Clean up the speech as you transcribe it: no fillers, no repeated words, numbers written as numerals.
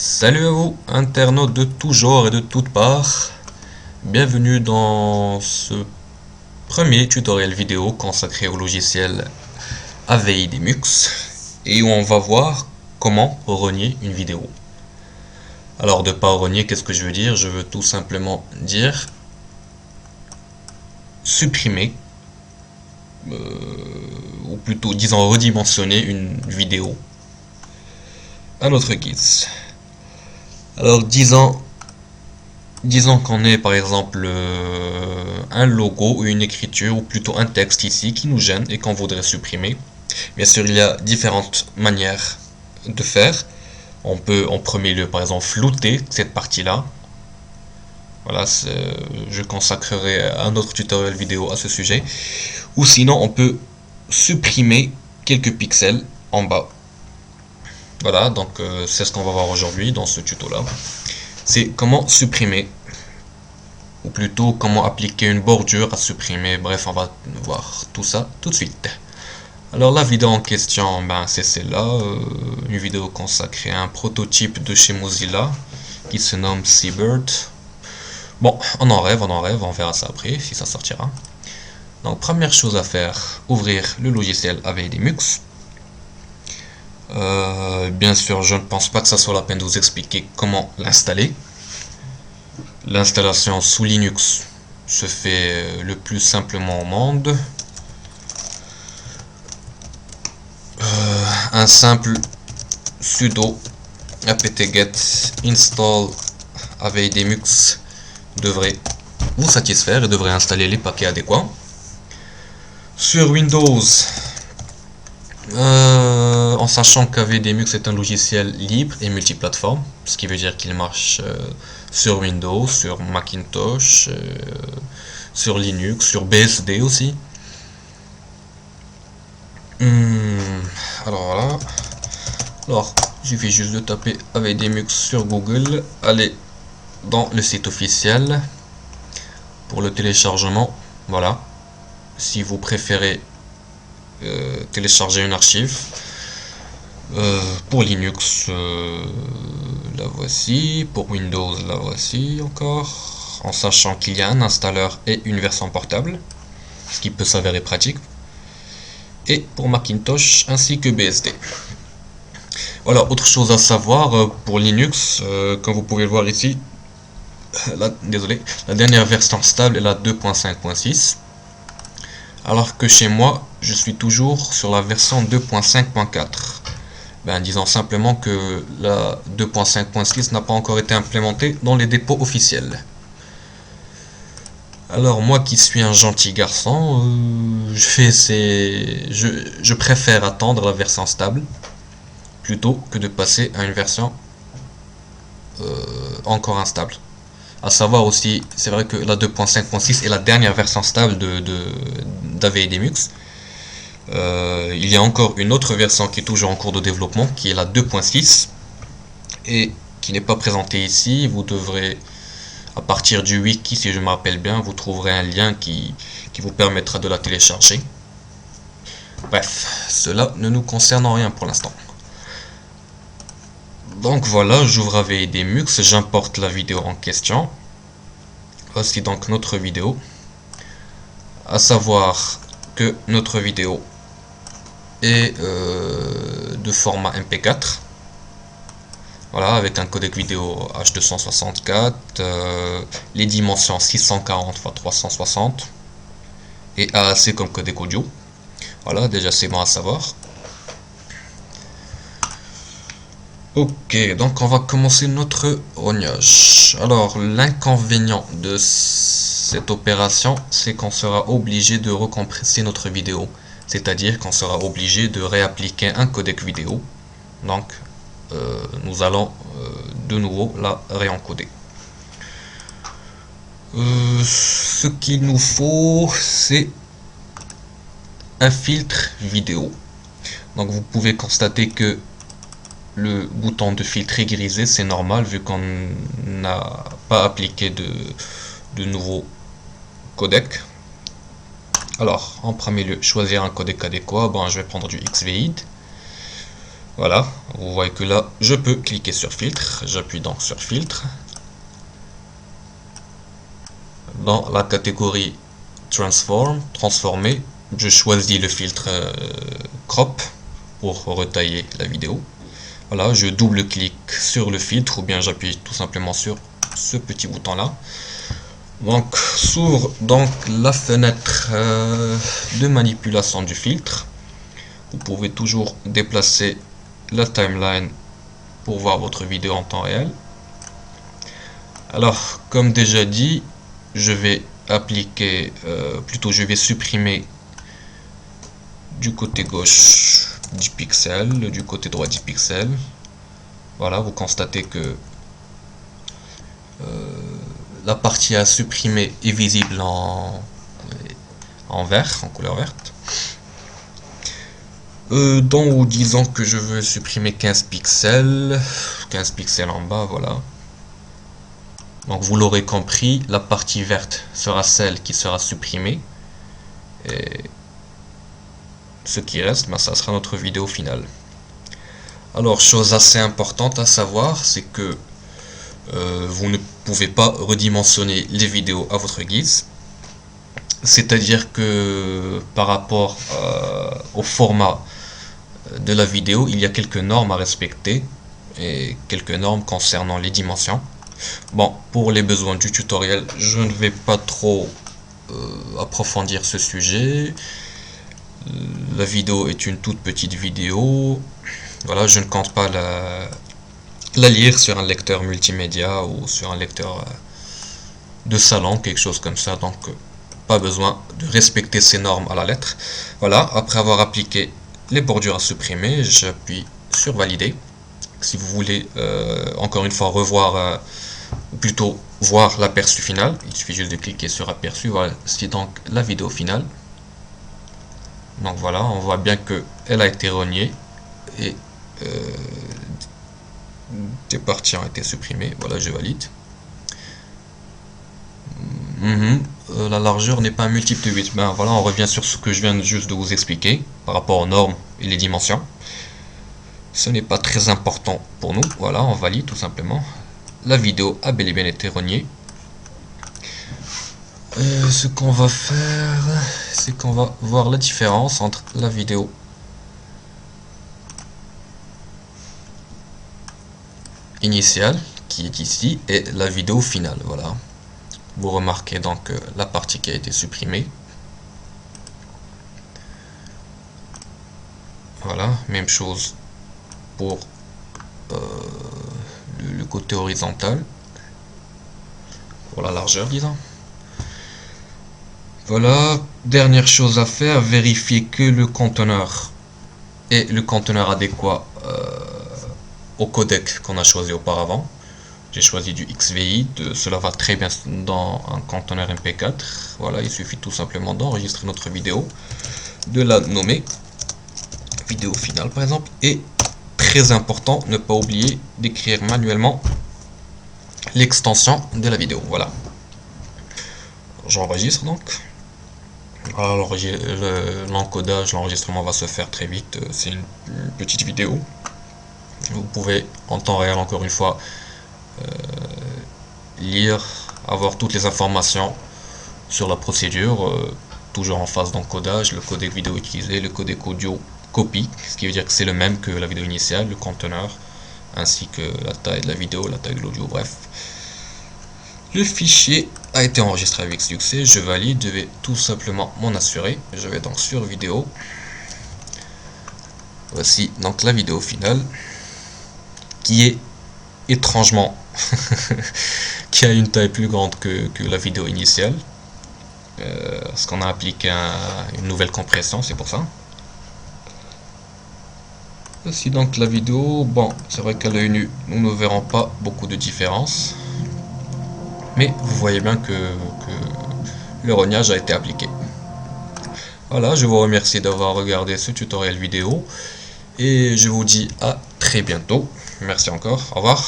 Salut à vous, internautes de tout genre et de toutes parts. Bienvenue dans ce premier tutoriel vidéo consacré au logiciel AVI Demux et où on va voir comment renier une vidéo. Alors de pas renier, qu'est-ce que je veux dire? Je veux tout simplement dire supprimer ou plutôt disons redimensionner une vidéo à notre guise. Alors disons qu'on ait par exemple un logo ou une écriture ou plutôt un texte ici qui nous gêne et qu'on voudrait supprimer. Bien sûr, il y a différentes manières de faire. On peut en premier lieu par exemple flouter cette partie-là. Voilà, je consacrerai un autre tutoriel vidéo à ce sujet. Ou sinon, on peut supprimer quelques pixels en bas. Voilà, donc c'est ce qu'on va voir aujourd'hui dans ce tuto-là. C'est comment supprimer, ou plutôt comment appliquer une bordure à supprimer. Bref, on va voir tout ça tout de suite. Alors la vidéo en question, c'est celle-là, une vidéo consacrée à un prototype de chez Mozilla qui se nomme Seabird. Bon, on en rêve, on verra ça après si ça sortira. Donc première chose à faire, ouvrir le logiciel AVI Demux. Bien sûr, je ne pense pas que ça soit la peine de vous expliquer comment l'installer. L'installation sous Linux se fait le plus simplement au monde. Un simple sudo apt-get install AVI Demux devrait vous satisfaire et devrait installer les paquets adéquats. Sur Windows, en sachant qu'AVI Demux est un logiciel libre et multiplateforme, ce qui veut dire qu'il marche sur Windows, sur Macintosh, sur Linux, sur BSD aussi. Alors voilà. Alors, il suffit juste de taper AVI Demux sur Google, aller dans le site officiel pour le téléchargement. Voilà. Si vous préférez télécharger une archive pour Linux, la voici. Pour Windows, la voici encore. En sachant qu'il y a un installeur et une version portable, ce qui peut s'avérer pratique. Et pour Macintosh ainsi que BSD. Voilà, autre chose à savoir pour Linux, comme vous pouvez le voir ici, la dernière version stable est la 2.5.6, alors que chez moi, je suis toujours sur la version 2.5.4. Disons simplement que la 2.5.6 n'a pas encore été implémentée dans les dépôts officiels. Alors moi qui suis un gentil garçon, je préfère attendre la version stable plutôt que de passer à une version encore instable. À savoir aussi, c'est vrai que la 2.5.6 est la dernière version stable d'AVI Demux. Il y a encore une autre version qui est toujours en cours de développement, qui est la 2.6 et qui n'est pas présentée ici. Vous devrez, à partir du wiki, si je me rappelle bien, vous trouverez un lien qui vous permettra de la télécharger. Bref, cela ne nous concerne en rien pour l'instant. Donc voilà, j'ouvre AVI Demux, j'importe la vidéo en question. Voici donc notre vidéo. À savoir que notre vidéo est de format MP4. Voilà, avec un codec vidéo H264, les dimensions 640 x 360 et AAC comme codec audio. Voilà, déjà c'est bon à savoir. Ok, donc on va commencer notre rognage. Alors, l'inconvénient de cette opération, c'est qu'on sera obligé de recompresser notre vidéo. C'est-à-dire qu'on sera obligé de réappliquer un codec vidéo. Donc, nous allons de nouveau la réencoder. Ce qu'il nous faut, c'est un filtre vidéo. Donc, vous pouvez constater que le bouton de filtre est grisé, c'est normal vu qu'on n'a pas appliqué de nouveau codec. Alors, en premier lieu, choisir un codec adéquat. Bon, je vais prendre du Xvid. Voilà, vous voyez que là, je peux cliquer sur filtre. J'appuie donc sur filtre. Dans la catégorie transformer, je choisis le filtre crop pour retailler la vidéo. Voilà, je double-clique sur le filtre ou bien j'appuie tout simplement sur ce petit bouton là. Donc s'ouvre donc la fenêtre de manipulation du filtre. Vous pouvez toujours déplacer la timeline pour voir votre vidéo en temps réel. Alors comme déjà dit, je vais appliquer, plutôt je vais supprimer du côté gauche 10 pixels, du côté droit 10 pixels. Voilà, vous constatez que la partie à supprimer est visible en vert, en couleur verte. Donc disons que je veux supprimer 15 pixels en bas, voilà. Donc vous l'aurez compris, la partie verte sera celle qui sera supprimée. Et ce qui reste, ça sera notre vidéo finale. Alors, chose assez importante à savoir, c'est que vous ne pouvez pas redimensionner les vidéos à votre guise. C'est-à-dire que par rapport au format de la vidéo, il y a quelques normes à respecter et quelques normes concernant les dimensions. Bon, pour les besoins du tutoriel, je ne vais pas trop approfondir ce sujet. La vidéo est une toute petite vidéo. Voilà, je ne compte pas la lire sur un lecteur multimédia ou sur un lecteur de salon, quelque chose comme ça. Donc, pas besoin de respecter ces normes à la lettre. Voilà, après avoir appliqué les bordures à supprimer, j'appuie sur valider. Si vous voulez encore une fois revoir, ou plutôt voir l'aperçu final, il suffit juste de cliquer sur aperçu. Voilà, c'est donc la vidéo finale. Donc voilà, on voit bien que elle a été reniée et des parties ont été supprimées. Voilà, je valide. La largeur n'est pas un multiple de 8. Ben voilà, on revient sur ce que je viens juste de vous expliquer par rapport aux normes et les dimensions. Ce n'est pas très important pour nous. Voilà, on valide tout simplement. La vidéo a bel et bien été reniée. Ce qu'on va faire, c'est qu'on va voir la différence entre la vidéo initiale qui est ici et la vidéo finale. Voilà, vous remarquez donc la partie qui a été supprimée. Voilà, même chose pour le côté horizontal, pour la largeur disons. Voilà, dernière chose à faire, vérifier que le conteneur est le conteneur adéquat au codec qu'on a choisi auparavant. J'ai choisi du XVI, cela va très bien dans un conteneur MP4. Voilà, il suffit tout simplement d'enregistrer notre vidéo, de la nommer vidéo finale par exemple, et très important, ne pas oublier d'écrire manuellement l'extension de la vidéo. Voilà, j'enregistre donc. Alors l'encodage, l'enregistrement va se faire très vite, c'est une petite vidéo. Vous pouvez en temps réel encore une fois lire, avoir toutes les informations sur la procédure, toujours en phase d'encodage, le codec vidéo utilisé, le codec audio copie, ce qui veut dire que c'est le même que la vidéo initiale, le conteneur, ainsi que la taille de la vidéo, la taille de l'audio, bref. Le fichier a été enregistré avec succès, je valide, je vais tout simplement m'en assurer. Je vais donc sur vidéo. Voici donc la vidéo finale, qui est étrangement, qui a une taille plus grande que la vidéo initiale. Parce qu'on a appliqué une nouvelle compression, c'est pour ça. Voici donc la vidéo. Bon, c'est vrai qu'à l'œil nu, nous ne verrons pas beaucoup de différence. Mais vous voyez bien que le rognage a été appliqué. Voilà, je vous remercie d'avoir regardé ce tutoriel vidéo. Et je vous dis à très bientôt. Merci encore. Au revoir.